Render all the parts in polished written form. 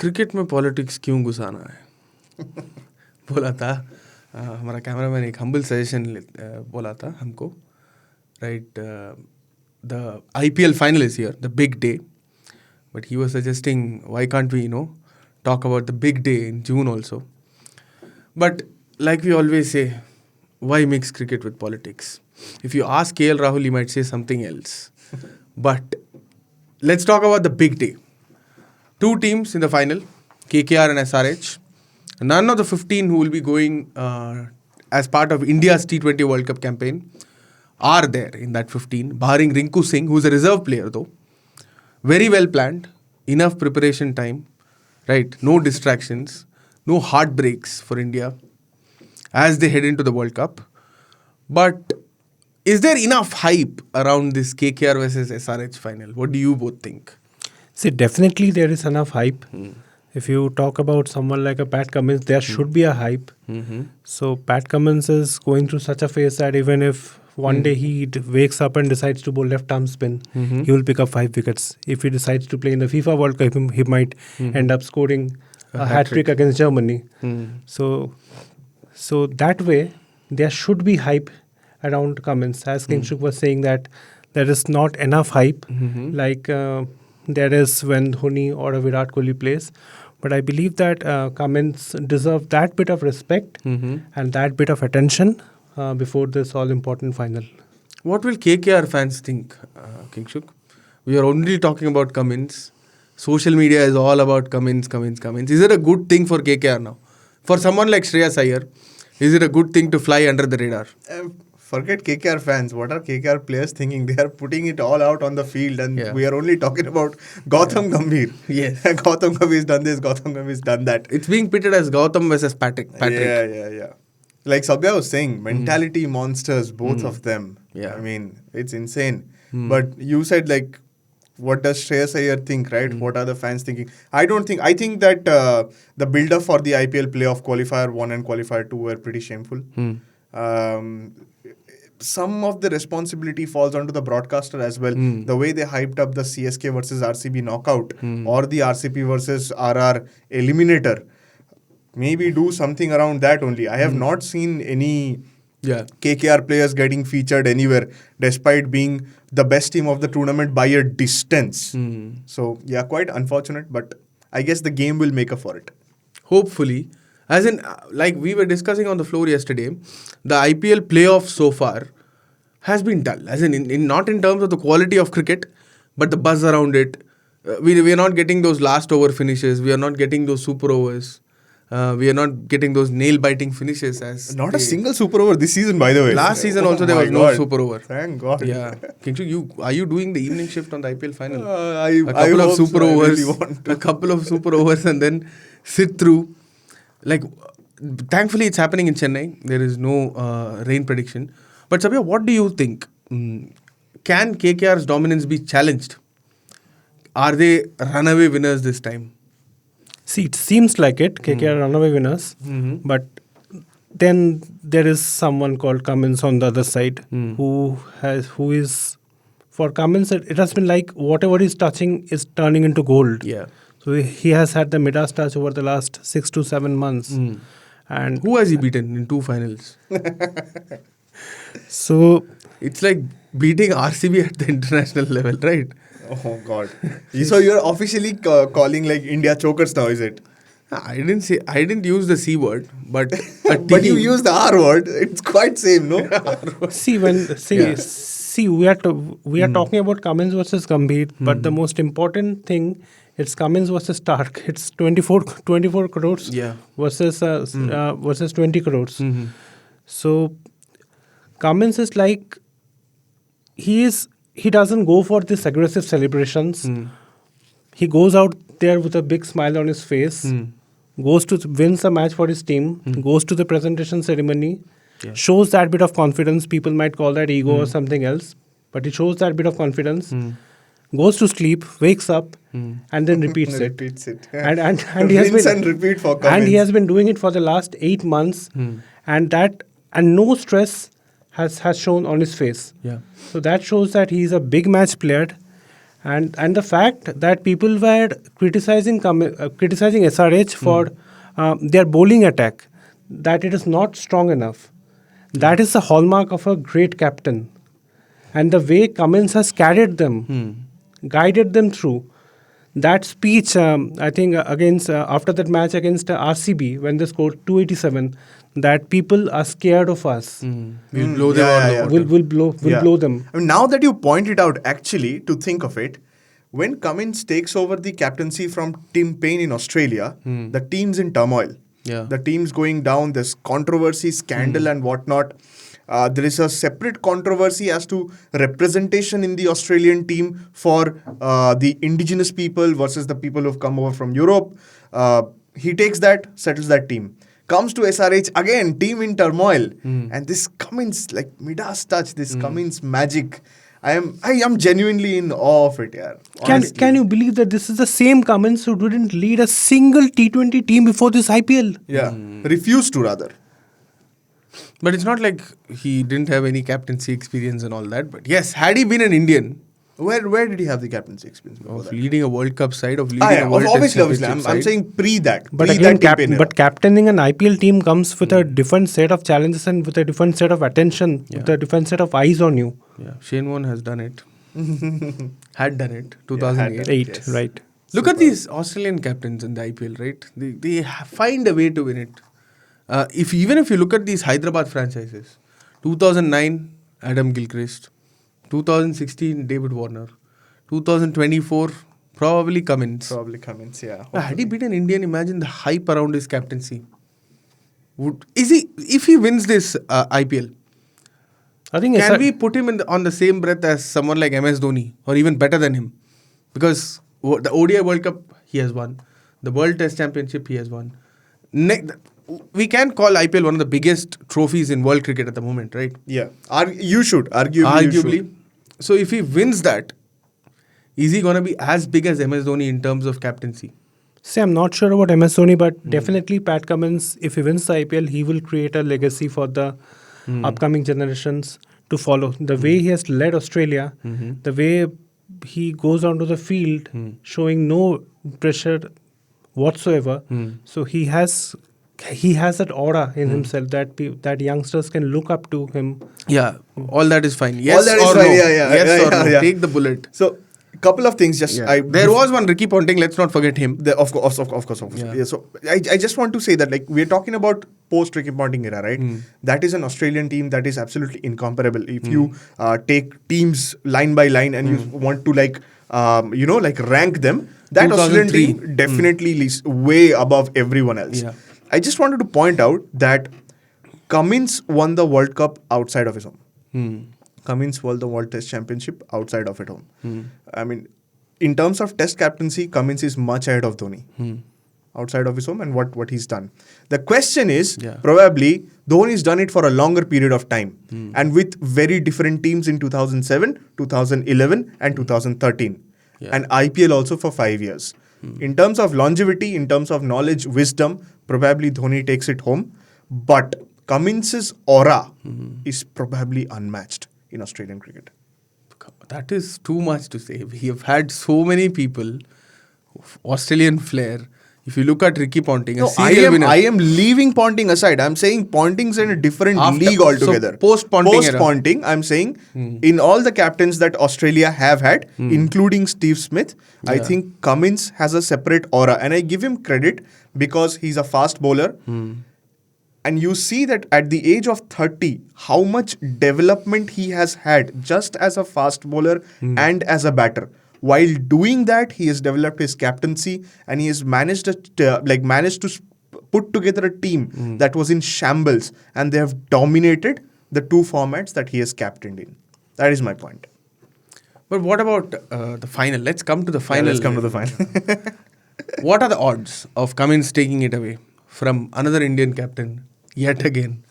Cricket में politics क्यों घुसाना है बोला था हमारा कैमरामैन एक हम्बल सजेशन बोला था हमको right the IPL final is here the big day but he was suggesting why can't we talk about the big day in June also. But like we always say, why mix cricket with politics? If you ask KL Rahul, he might say something else. But let's talk about the big day. Two teams in the final, KKR and SRH. None of the 15 who will be going as part of India's T20 World Cup campaign are there in that 15, barring Rinku Singh, who's a reserve player though. Very well planned, enough preparation time. Right, no distractions, no heartbreaks for India as they head into the World Cup. But is there enough hype around this KKR versus SRH final? What do you both think? See, definitely there is enough hype. If you talk about someone like a Pat Cummins, there should be a hype. So Pat Cummins is going through such a phase that even if one day he wakes up and decides to bowl left arm spin, he will pick up 5 wickets. If he decides to play in the FIFA World Cup, he might end up scoring a hat-trick against Germany. So that way, there should be hype around Cummins. As Kingshuk was saying that there is not enough hype like there is when Dhoni or a Virat Kohli plays. But I believe that Cummins deserve that bit of respect and that bit of attention before this all-important final. What will KKR fans think, Kingshuk? We are only talking about Cummins. Social media is all about Cummins. Is it a good thing for KKR now? For someone like Shreyas Iyer, is it a good thing to fly under the radar? Forget KKR fans. What are KKR players thinking? They are putting it all out on the field and we are only talking about Gautam Gambhir. Yes. Gautam Gambhir's done this, Gautam Gambhir's done that. It's being pitted as Gautam versus Patrick. Yeah. Like Sabya was saying, mentality monsters, both of them. Yeah. I mean, it's insane. But you said like, what does Shreyas Iyer think, right? What are the fans thinking? I think that the build-up for the IPL playoff qualifier 1 and qualifier 2 were pretty shameful. Some of the responsibility falls onto the broadcaster as well. The way they hyped up the CSK versus RCB knockout or the RCB versus RR eliminator. Maybe do something around that only. I have not seen any KKR players getting featured anywhere despite being the best team of the tournament by a distance. So, quite unfortunate, but I guess the game will make up for it. Hopefully. As in, like we were discussing on the floor yesterday, the IPL playoff so far has been dull. As in not in terms of the quality of cricket, but the buzz around it. We are not getting those last over finishes. We are not getting those super overs. We are not getting those nail-biting finishes. Not a single super over this season, by the way. Last season also there was no super over. Thank God. Yeah. Kingshuk, are you doing the evening shift on the IPL final? A couple of super overs and then sit through. Like, thankfully it's happening in Chennai. There is no rain prediction. But Sabya, what do you think? Can KKR's dominance be challenged? Are they runaway winners this time? See, it seems like it. KKR runaway winners. But then there is someone called Cummins on the other side who is, for Cummins, it has been like whatever he's touching is turning into gold. Yeah. So he has had the Midas touch over the last 6 to 7 months. And who has he beaten in 2 finals? So it's like beating RCB at the international level, right? Oh God! So you're officially calling like India chokers now, is it? I didn't use the C word, but but you use the R word. It's quite same, no? See, we are talking about Cummins versus Gambhir, but the most important thing, it's Cummins versus Stark. It's 24 crores versus 20 crores. So Cummins is like he doesn't go for these aggressive celebrations. He goes out there with a big smile on his face, wins the match for his team, goes to the presentation ceremony, shows that bit of confidence. People might call that ego or something else, but he shows that bit of confidence, goes to sleep, wakes up, and then repeats it. And he has been repeat for Cummins. And he has been doing it for the last 8 months, and no stress has shown on his face. Yeah. So that shows that he is a big match player, And the fact that people were criticizing SRH for their bowling attack, that it is not strong enough. That is the hallmark of a great captain. And the way Cummins has carried them, guided them through. That speech, I think, against after that match against RCB, when they scored 287, that people are scared of us. We'll blow them out of the water. We'll blow them. I mean, now that you point it out, actually, to think of it, when Cummins takes over the captaincy from Tim Payne in Australia, the team's in turmoil. Yeah. The team's going down. There's controversy, scandal, and whatnot. There is a separate controversy as to representation in the Australian team for the indigenous people versus the people who've come over from Europe. He takes that, settles that team. Comes to SRH, again, team in turmoil. And this Cummins, like Midas touch, this Cummins magic. I am genuinely in awe of it, yeah. Can you believe that this is the same Cummins who didn't lead a single T20 team before this IPL? Yeah, refused to rather. But it's not like he didn't have any captaincy experience and all that. But yes, had he been an Indian, Where did he have the captaincy experience before of that? leading a World Cup side, of leading a World Obviously. Test I'm side. saying pre that. But pre again, that Tim Payne era. captaining an IPL team comes with a different set of challenges and with a different set of attention, with a different set of eyes on you. Yeah, Shane Warne has done it. Had done it, had 2008. done it. 8, Yes. right. Look at these Australian captains in the IPL, right? They find a way to win it. Even if you look at these Hyderabad franchises, 2009, Adam Gilchrist. 2016, David Warner. 2024, probably Cummins. Probably Cummins, yeah. Had he been an Indian, imagine the hype around his captaincy. If he wins this IPL, I think can we put him on the same breath as someone like MS Dhoni or even better than him? Because the ODI World Cup he has won, the World Test Championship he has won. We can call IPL one of the biggest trophies in world cricket at the moment, right? Yeah. You should. Arguably. You should. So if he wins that, is he going to be as big as MS Dhoni in terms of captaincy? See, I'm not sure about MS Dhoni, but definitely Pat Cummins, if he wins the IPL, he will create a legacy for the upcoming generations to follow. The way he has led Australia, the way he goes onto the field, showing no pressure whatsoever. So he has that aura in himself that youngsters can look up to him. Yeah, all that is fine. Yes that is or fine. no. Yeah, Yes or no. yeah. Take the bullet. So, couple of things. There was one Ricky Ponting. Let's not forget him. Of course. Yeah. So I just want to say that, like, we're talking about post Ricky Ponting era, right? That is an Australian team that is absolutely incomparable. If you take teams line by line and you want to rank them, that Australian 2003. team definitely is way above everyone else. Yeah. I just wanted to point out that Cummins won the World Cup outside of his home. Cummins won the World Test Championship outside of his home. I mean, in terms of Test captaincy, Cummins is much ahead of Dhoni. Outside of his home and what he's done. The question is, probably, Dhoni's done it for a longer period of time and with very different teams in 2007, 2011 and 2013. And IPL also for 5 years. In terms of longevity, in terms of knowledge, wisdom, probably Dhoni takes it home. But Cummins' aura is probably unmatched in Australian cricket. That is too much to say. We have had so many people, Australian flair. If you look at Ricky Ponting, a serial winner. I am leaving Ponting aside. I'm saying Ponting's in a different league altogether. So post-Ponting era. Post-Ponting, I'm saying in all the captains that Australia have had, including Steve Smith, I think Cummins has a separate aura. And I give him credit because he's a fast bowler. And you see that at the age of 30, how much development he has had just as a fast bowler and as a batter. While doing that, he has developed his captaincy and he has managed to put together a team that was in shambles, and they have dominated the two formats that he has captained in. That is my point. But what about the final? Let's come to the final. Let's come to the final. What are the odds of Cummins taking it away from another Indian captain yet again?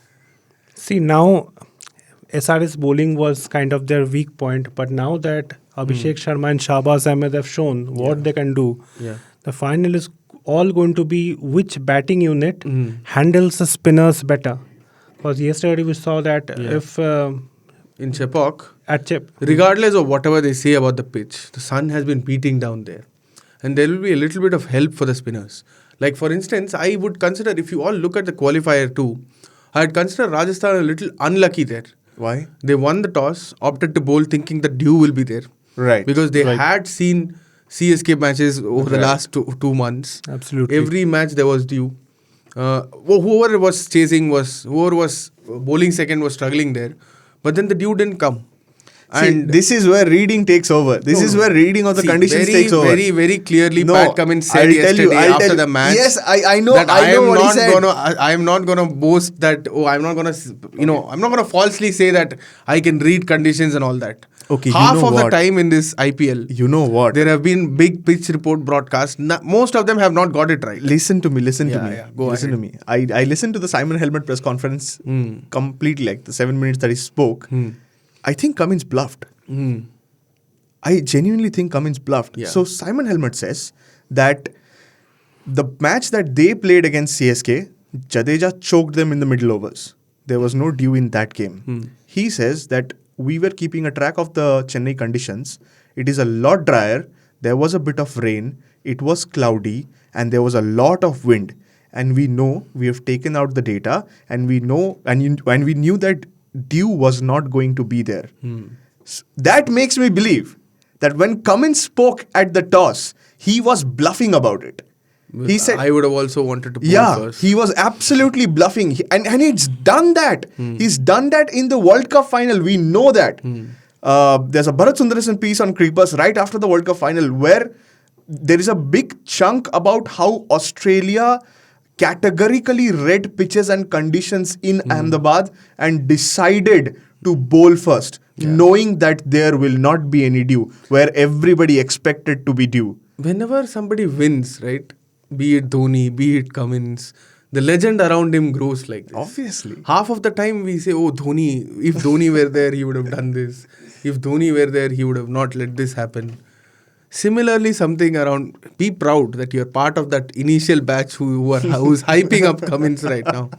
See, now SRS bowling was kind of their weak point, but now that Abhishek Sharma and Shahbaz Ahmed have shown what they can do, the final is all going to be which batting unit handles the spinners better. Because yesterday we saw that if in Chepauk, At Chep. regardless of whatever they say about the pitch, the sun has been beating down there. And there will be a little bit of help for the spinners. Like for instance, I would consider, if you all look at the qualifier too, I'd consider Rajasthan a little unlucky there. Why? They won the toss, opted to bowl thinking that dew will be there. Right. Because they had seen CSK matches over the last 2 months. Absolutely. Every match there was dew. Whoever was chasing whoever was bowling second was struggling there. But then the dew didn't come. And this is where reading takes over. This is where reading of the conditions takes over. Very, very clearly, No, Pat Cummins said yesterday after the match. Yes, I know. That I know what he said. I am not gonna boast that. I'm not gonna falsely say that I can read conditions and all that. Okay, half you know of what? the time in this IPL, You know what? there have been big pitch report broadcasts. Most of them have not got it right. Listen to me. Yeah, go listen to me. I listened to the Simon Helmet press conference completely, like the 7 minutes that he spoke. I think Cummins bluffed. I genuinely think Cummins bluffed. Yeah. So Simon Helmet says that the match that they played against CSK, Jadeja choked them in the middle overs. There was no dew in that game. He says that we were keeping a track of the Chennai conditions. It is a lot drier. There was a bit of rain. It was cloudy and there was a lot of wind. And we know, we have taken out the data and we know, and we knew that dew was not going to be there. That makes me believe that when Cummins spoke at the toss, he was bluffing about it. He said, I would have also wanted to bowl first. he was absolutely bluffing. And he's done that. He's done that in the World Cup final. We know that. There's a Bharat Sundaresan piece on Creepers right after the World Cup final where there is a big chunk about how Australia categorically read pitches and conditions in Ahmedabad and decided to bowl first, knowing that there will not be any dew, where everybody expected to be dew. Whenever somebody wins, right, be it Dhoni, be it Cummins, the legend around him grows like this. Obviously. Half of the time we say, oh, Dhoni, if Dhoni were there, he would have done this. If Dhoni were there, he would have not let this happen. Similarly, something around, be proud that you're part of that initial batch who's hyping up Cummins right now.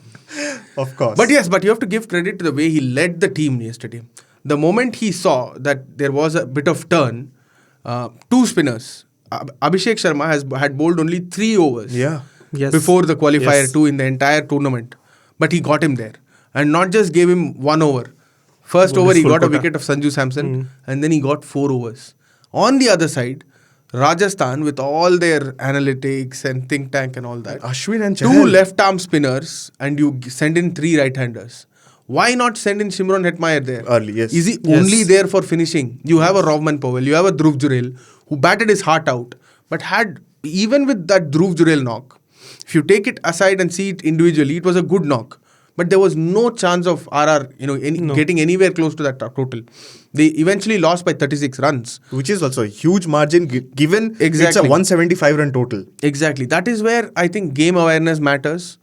Of course. But yes, but you have to give credit to the way he led the team yesterday. The moment he saw that there was a bit of turn, 2 spinners, Abhishek Sharma had bowled only 3 overs before the qualifier 2 in the entire tournament. But he got him there. And not just gave him 1 over. First over, he got a wicket of Sanju Samson and then he got 4 overs. On the other side, Rajasthan, with all their analytics and think tank and all that, Ashwin and 2 Chahal. left-arm spinners and you send in 3 right-handers. Why not send in Shimron Hetmeyer there? Early, yes. Is he only there for finishing? You have a Rovman Powell, you have a Dhruv Jurel who batted his heart out, but had, even with that Dhruv Jurel knock, if you take it aside and see it individually, it was a good knock. But there was no chance of RR, getting anywhere close to that total. They eventually lost by 36 runs. Which is also a huge margin given it's a Exactly. 175 run total. Exactly. That is where I think game awareness matters.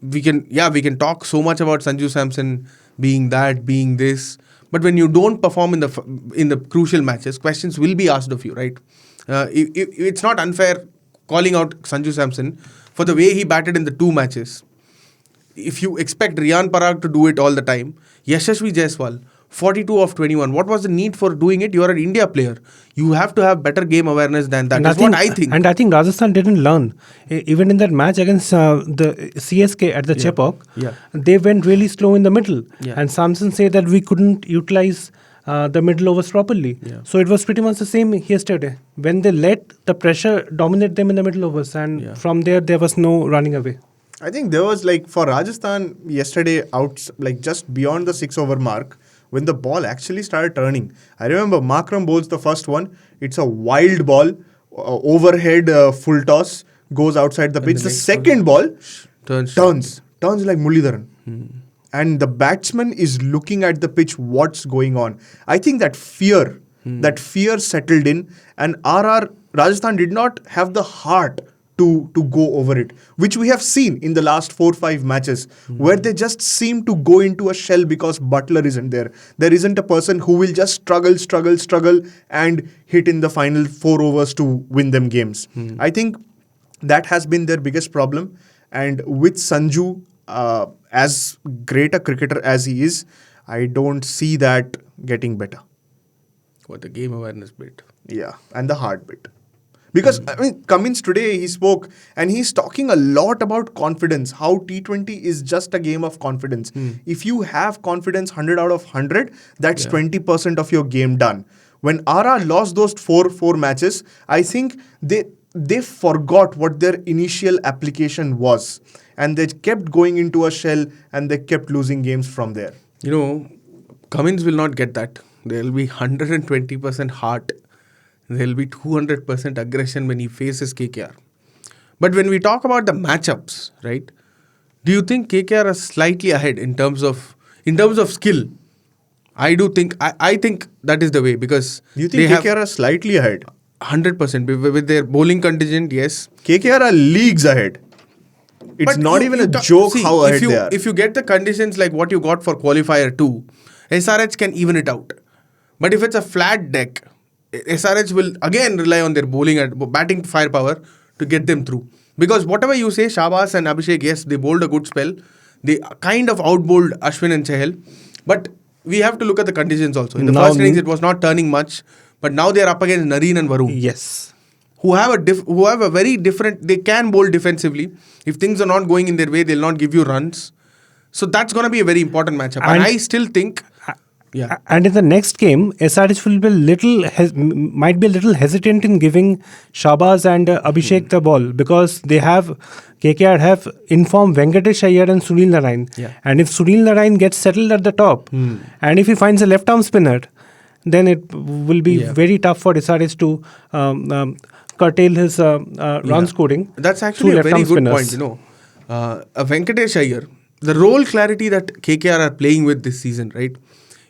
We can talk so much about Sanju Samson being that, being this. But when you don't perform in the crucial matches, questions will be asked of you, right? It's not unfair calling out Sanju Samson for the way he batted in the 2 matches. If you expect Riyan Parag to do it all the time, Yashasvi Jaiswal, 42 of 21. What was the need for doing it? You are an India player. You have to have better game awareness than that. That's what I think. And I think Rajasthan didn't learn. Even in that match against the CSK at the Chepauk, they went really slow in the middle. Yeah. And Samson said that we couldn't utilize the middle overs properly. Yeah. So it was pretty much the same yesterday. When they let the pressure dominate them in the middle overs, and from there was no running away. I think there was for Rajasthan yesterday just beyond the 6 over mark when the ball actually started turning. I remember Markram bowls the first one. It's a wild ball, overhead full toss, goes outside the pitch. The second ball turns like Muralidharan. And the batsman is looking at the pitch, what's going on. I think that fear settled in, and Rajasthan did not have the heart to go over it, which we have seen in the last 4-5 matches, where they just seem to go into a shell because Butler isn't there. There isn't a person who will just struggle and hit in the final 4 overs to win them games. I think that has been their biggest problem. And with Sanju, as great a cricketer as he is, I don't see that getting better. What the game awareness bit. Yeah, and the heart bit. Because, I mean, Cummins today, he spoke and he's talking a lot about confidence, how T20 is just a game of confidence. If you have confidence 100 out of 100, that's 20% of your game done. When RR lost those four matches, I think they forgot what their initial application was. And they kept going into a shell and they kept losing games from there. You know, Cummins will not get that. There will be 120% heart. There will be 200% aggression when he faces KKR. But when we talk about the matchups, right? Do you think KKR are slightly ahead in terms of skill? I do think I think that is the way, because You think they KKR are slightly ahead? 100% with their bowling contingent. Yes, KKR are leagues ahead. It's But not you- even you a ca- joke see, how if ahead you, they are. If you get the conditions like what you got for qualifier 2, SRH can even it out. But if it's a flat deck, SRH will again rely on their batting firepower to get them through. Because whatever you say, Shabas and Abhishek, yes, they bowled a good spell. They kind of outbowled Ashwin and Chahal. But we have to look at the conditions also. In the Now- first innings, it was not turning much. But now they are up against Nareen and Varun, Yes. who have a very different. They can bowl defensively. If things are not going in their way, they'll not give you runs. So that's going to be a very important matchup. And And- I still think, yeah, And in the next game, SRH will be might be a little hesitant in giving Shabaz and Abhishek the ball, because KKR have informed Venkatesh Iyer and Sunil Narayan. Yeah. And if Sunil Narayan gets settled at the top, and if he finds a left arm spinner, then it will be very tough for SRH to curtail his run scoring. that's actually through a very left-arm good spinners. point. You know, a Venkatesh Iyer, the role clarity that KKR are playing with this season, right?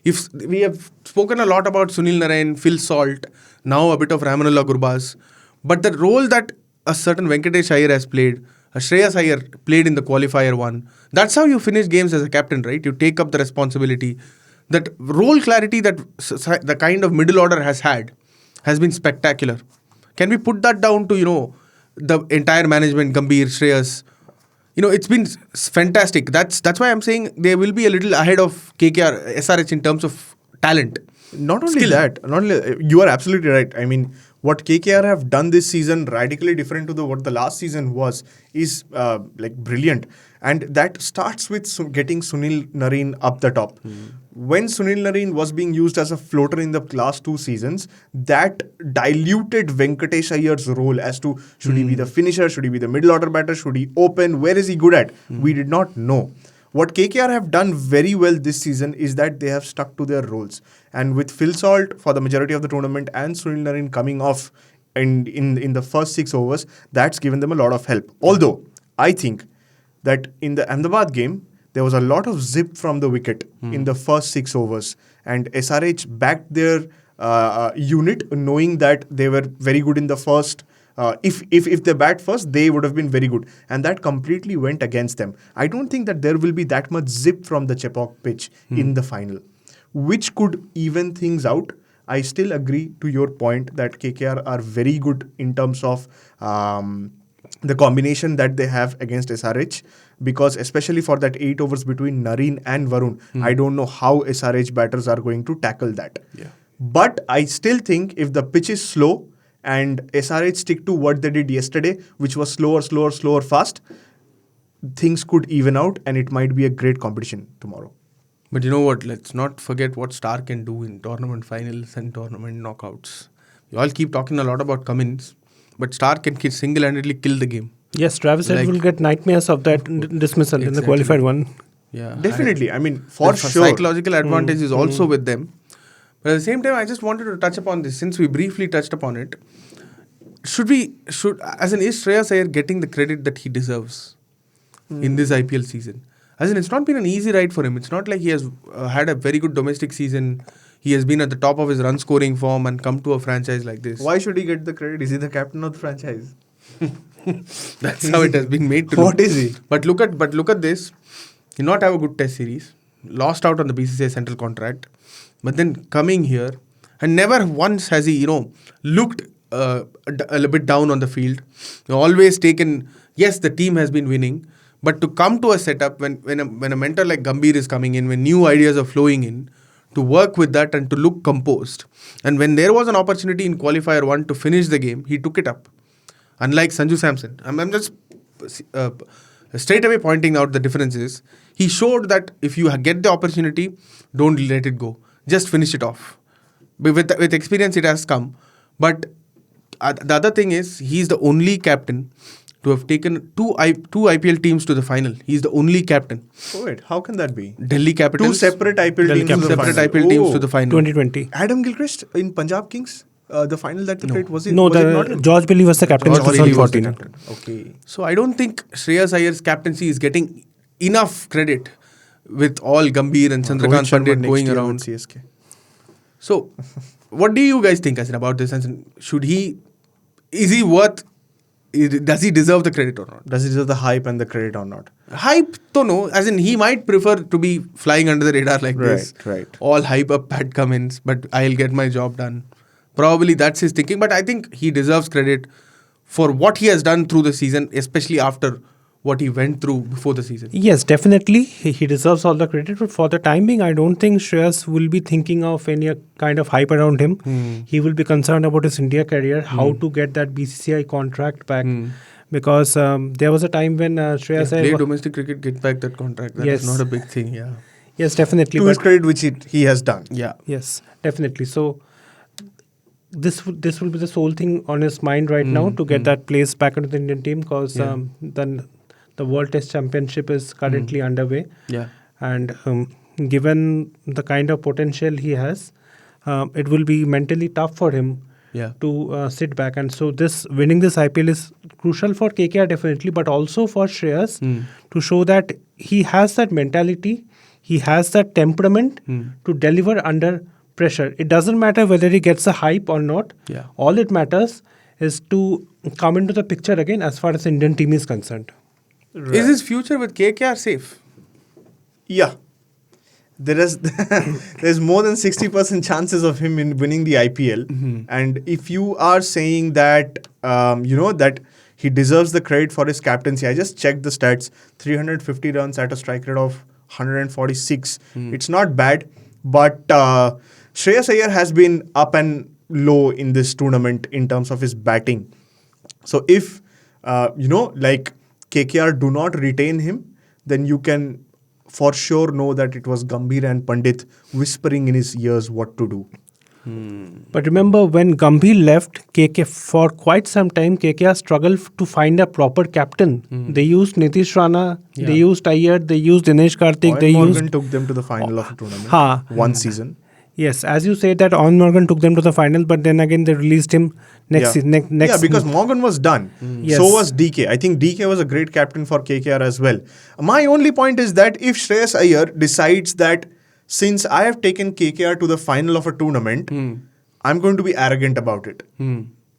If we have spoken a lot about Sunil Narayan, Phil Salt, now a bit of Ramanullah Gurbaz, but the role that a certain Venkatesh Iyer has played, a Shreyas Iyer played in the qualifier 1, that's how you finish games as a captain, right? You take up the responsibility. That role clarity that the kind of middle order has been spectacular. Can we put that down to, the entire management, Gambhir, Shreyas? It's been fantastic. That's why I'm saying they will be a little ahead of KKR, SRH in terms of talent. Not only Skill. that, you are absolutely right. I mean, what KKR have done this season, radically different to what the last season was, is brilliant. And that starts with getting Sunil Nareen up the top. When Sunil Nareen was being used as a floater in the last 2 seasons, that diluted Venkatesh Iyer's role as to should he be the finisher, should he be the middle order batter, should he open, where is he good at? We did not know. What KKR have done very well this season is that they have stuck to their roles. And with Phil Salt for the majority of the tournament and Sunil Nareen coming off in the first 6 overs, that's given them a lot of help. Although, I think that in the Ahmedabad game, there was a lot of zip from the wicket in the first 6 overs. And SRH backed their unit knowing that they were very good in the first. If they bat first, they would have been very good. And that completely went against them. I don't think that there will be that much zip from the Chepauk pitch in the final, which could even things out. I still agree to your point that KKR are very good in terms of the combination that they have against SRH, because especially for that 8 overs between Nareen and Varun, I don't know how SRH batters are going to tackle that. Yeah. But I still think if the pitch is slow and SRH stick to what they did yesterday, which was slower, fast, things could even out and it might be a great competition tomorrow. But you know what? Let's not forget what Star can do in tournament finals and tournament knockouts. You all keep talking a lot about Cummins, but Star can single-handedly kill the game. Yes, Travis Head will get nightmares of that dismissal in the Exactly. qualified one. Yeah, Definitely. I mean, for the sure. psychological advantage is also with them. But at the same time, I just wanted to touch upon this since we briefly touched upon it. Should as is Shreyas Iyer getting the credit that he deserves in this IPL season? As in, it's not been an easy ride for him. It's not like he has had a very good domestic season. He has been at the top of his run scoring form and come to a franchise like this. Why should he get the credit? Is he the captain of the franchise? That's how it has been made to What look. is he? But look at this. He not have a good test series. Lost out on the BCCI central contract. But then coming here, and never once has he, looked a little bit down on the field. Always taken, yes, the team has been winning, But to come to a setup when a mentor like Gambhir is coming in, when new ideas are flowing in, to work with that and to look composed. And when there was an opportunity in qualifier 1 to finish the game, he took it up. Unlike Sanju Samson. I'm just straight away pointing out the differences. He showed that if you get the opportunity, don't let it go. Just finish it off. With experience, it has come. But the other thing is, he's the only captain to have taken two IPL teams to the final. He's the only captain. Oh wait, how can that be? Delhi Capitals. Two separate IPL teams to the final. IPL teams to the final. 2020. Adam Gilchrist in Punjab Kings, the final that they played, was it? No, was it not George Bailey was the captain in George Bailey was the 2014. captain. Okay. So I don't think Shreyas Iyer's captaincy is getting enough credit with all Gambhir and Chandrakant Pandit going around. CSK. So, what do you guys think about this? And should he? Is he worth? Does he deserve the credit or not? Does he deserve the hype and the credit or not? Hype, to no. As in, he might prefer to be flying under the radar like this. Right. All hype up Pat Cummins, but I'll get my job done. Probably that's his thinking. But I think he deserves credit for what he has done through the season, especially after what he went through before the season. Yes, definitely. He deserves all the credit. But for the time being, I don't think Shreyas will be thinking of any kind of hype around him. He will be concerned about his India career, how to get that BCCI contract back. Because there was a time when Shreyas Play domestic cricket, get back that contract. That is not a big thing, yeah. Yes, definitely. To his credit, which he has done. Yeah. Yes, definitely. So this will be the sole thing on his mind right now to get that place back into the Indian team, because then the World Test Championship is currently underway. Yeah. And given the kind of potential he has, it will be mentally tough for him to sit back. And so winning this IPL is crucial for KKR definitely, but also for Shreyas to show that he has that mentality, he has that temperament to deliver under pressure. It doesn't matter whether he gets a hype or not. Yeah. All it matters is to come into the picture again as far as the Indian team is concerned. Right. Is his future with KKR safe? Yeah. There's more than 60% chances of him in winning the IPL. And if you are saying that, that he deserves the credit for his captaincy, I just checked the stats. 350 runs at a strike rate of 146. It's not bad. But Shreyas Iyer has been up and low in this tournament in terms of his batting. So if, KKR do not retain him, then you can for sure know that it was Gambhir and Pandit whispering in his ears what to do. But remember, when Gambhir left, KK for quite some time, KKR struggled to find a proper captain. They used Nitish Rana, they used Iyer, they used Dinesh Karthik. Morgan took them to the final of the tournament. One season. Yes, as you said that Owen Morgan took them to the final, but then again they released him next season. Yeah, because Morgan was done. Yes. So was DK. I think DK was a great captain for KKR as well. My only point is that if Shreyas Iyer decides that since I have taken KKR to the final of a tournament, I'm going to be arrogant about it.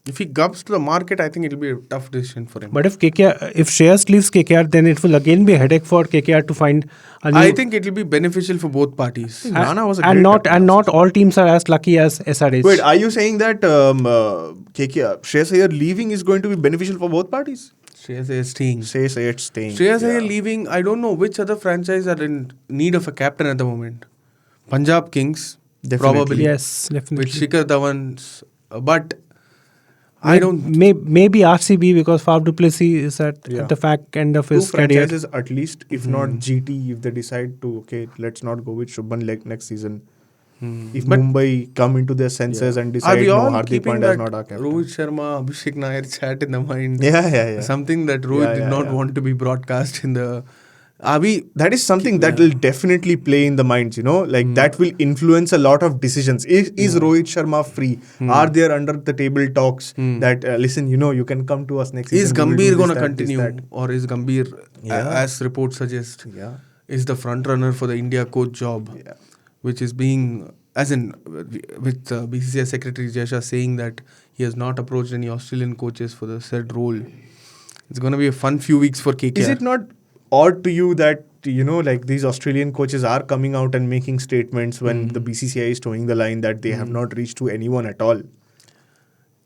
If he comes to the market, I think it will be a tough decision for him. But if Shreyas leaves KKR, then it will again be a headache for KKR to find a new... I think it will be beneficial for both parties. Rana was a and great not captain. and not all teams are as lucky as SRH. Wait, are you saying that KKR, Shreyas Iyer leaving is going to be beneficial for both parties? Shreyas Iyer staying. Shreyas Iyer staying. Shreyas Iyer leaving, I don't know which other franchise are in need of a captain at the moment. Punjab Kings, Definitely. probably. Yes, definitely. With Shikhar Dhawan's, but I don't... Maybe RCB, because Faf du Plessis is at the back end of his Two career. franchises at least, if not GT, if they decide to, let's not go with Shubman next season. If Mumbai come into their senses and decide, are we no, all Hardik keeping Pandya that is not our captain. Rohit Sharma, Abhishek Nair chat in the mind? Yeah. Something that Rohit did not want to be broadcast in the... That is something that will definitely play in the minds, that will influence a lot of decisions. Is Rohit Sharma free? Are there under the table talks that, listen, you can come to us next season? Is Gambhir going to continue? Or is Gambhir, as reports suggest, is the front runner for the India coach job? Yeah. Which is being, as in, with BCCI Secretary Jasha saying that he has not approached any Australian coaches for the said role. It's going to be a fun few weeks for KKR. Is it not odd to you that, these Australian coaches are coming out and making statements when the BCCI is towing the line that they have not reached to anyone at all?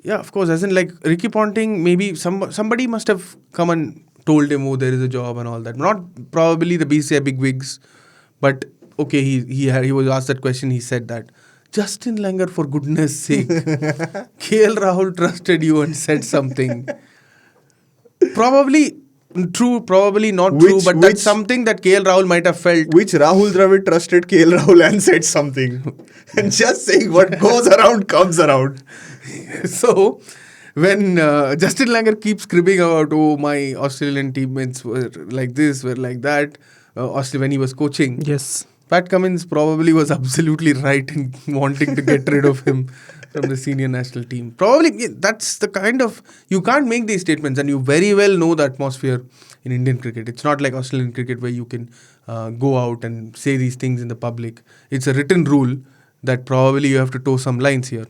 Yeah, of course. As in, like Ricky Ponting, maybe somebody must have come and told him, oh, there is a job and all that. Not probably the BCCI bigwigs, but okay, he was asked that question. He said that, Justin Langer, for goodness sake, KL Rahul trusted you and said something. Probably true, probably not true, but that's something that KL Rahul might have felt. Which Rahul Dravid trusted KL Rahul and said something. And just saying what goes around comes around. So, when Justin Langer keeps cribbing about, oh, my Australian teammates were like this, were like that, when he was coaching. Yes. Pat Cummins probably was absolutely right in wanting to get rid of him from the senior national team. Probably that's the kind of... You can't make these statements, and you very well know the atmosphere in Indian cricket. It's not like Australian cricket where you can go out and say these things in the public. It's a written rule that probably you have to toe some lines here.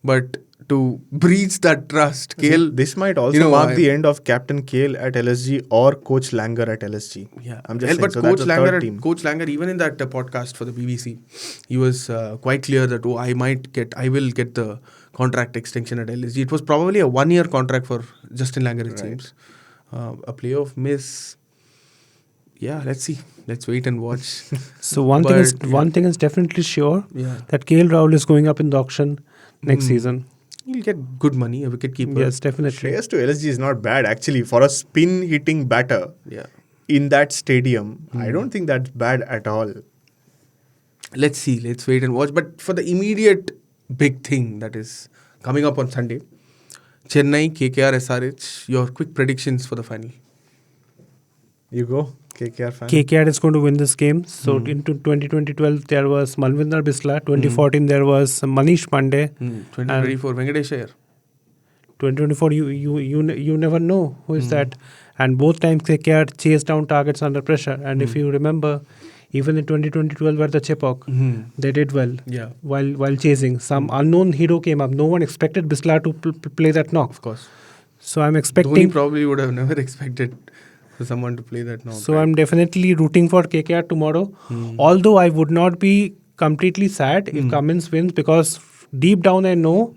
But to breach that trust, KL... This might also mark the end of Captain KL at LSG or Coach Langer at LSG. Yeah, I'm just saying. but So Coach that's the third team. Coach Langer, even in that podcast for the BBC, he was quite clear that, I will get the contract extension at LSG. It was probably a 1-year contract for Justin Langer, it seems. A playoff miss. Yeah, let's see. Let's wait and watch. So one thing is definitely sure, that KL Rahul is going up in the auction next season. He'll get good money, a wicketkeeper. Yes, definitely. Shreyas to LSG is not bad actually. For a spin-hitting batter in that stadium, I don't think that's bad at all. Let's see. Let's wait and watch. But for the immediate big thing that is coming up on Sunday, Chennai, KKR, SRH, your quick predictions for the final. You go, KKR fan. KKR is going to win this game. So into 2012 there was Malvinder Bisla. 2014 there was Manish Pandey. 2024 Venkatesh Iyer. 2024 you never know who is that. And both times KKR chased down targets under pressure. And if you remember, even in 2012 where the Chepauk, they did well. Yeah. While chasing, some unknown hero came up. No one expected Bisla to play that knock. Of course. So I'm expecting. Dhoni probably would have never expected for someone to play that knock. So I'm definitely rooting for KKR tomorrow. Although I would not be completely sad if Cummins wins, because deep down I know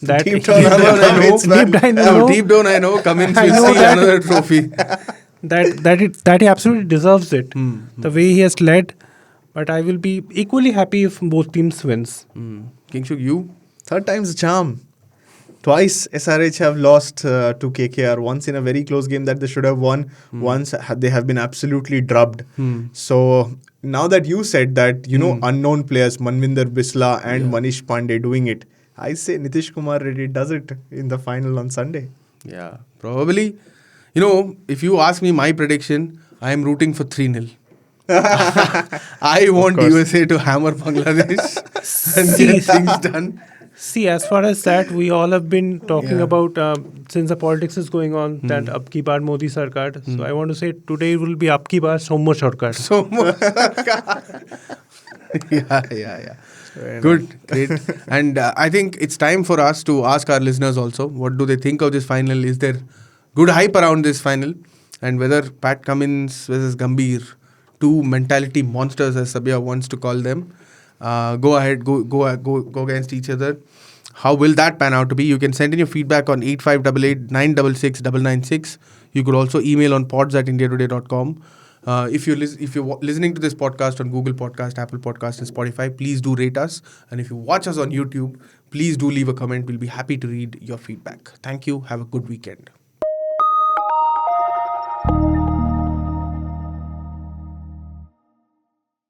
that Deep down I know Cummins will see another trophy. that he absolutely deserves it. The way he has led. But I will be equally happy if both teams wins. Kingshuk, you? Third time's a charm. Twice SRH have lost to KKR. Once in a very close game that they should have won. Once they have been absolutely drubbed. So now that you said that, unknown players, Manvinder Bisla and Manish Pandey doing it, I say Nitish Kumar Reddy does it in the final on Sunday. Yeah, probably. If you ask me my prediction, I am rooting for 3-0. I want USA to hammer Bangladesh and get things done. See, as far as that, we all have been talking about, since the politics is going on, that Ab Ki Baar Modi Sarkar. So I want to say today will be Ab Ki Baar Somo Sarkar. Yeah. Good, great. And I think it's time for us to ask our listeners also, what do they think of this final? Is there good hype around this final? And whether Pat Cummins versus Gambhir, two mentality monsters as Sabia wants to call them, go against each other. How will that pan out to be? You can send in your feedback on 8588 966 996. You could also email on pods@indiatoday.com. If you're listening to this podcast on Google Podcast, Apple Podcast and Spotify, please do rate us. And if you watch us on YouTube, please do leave a comment. We'll be happy to read your feedback. Thank you. Have a good weekend.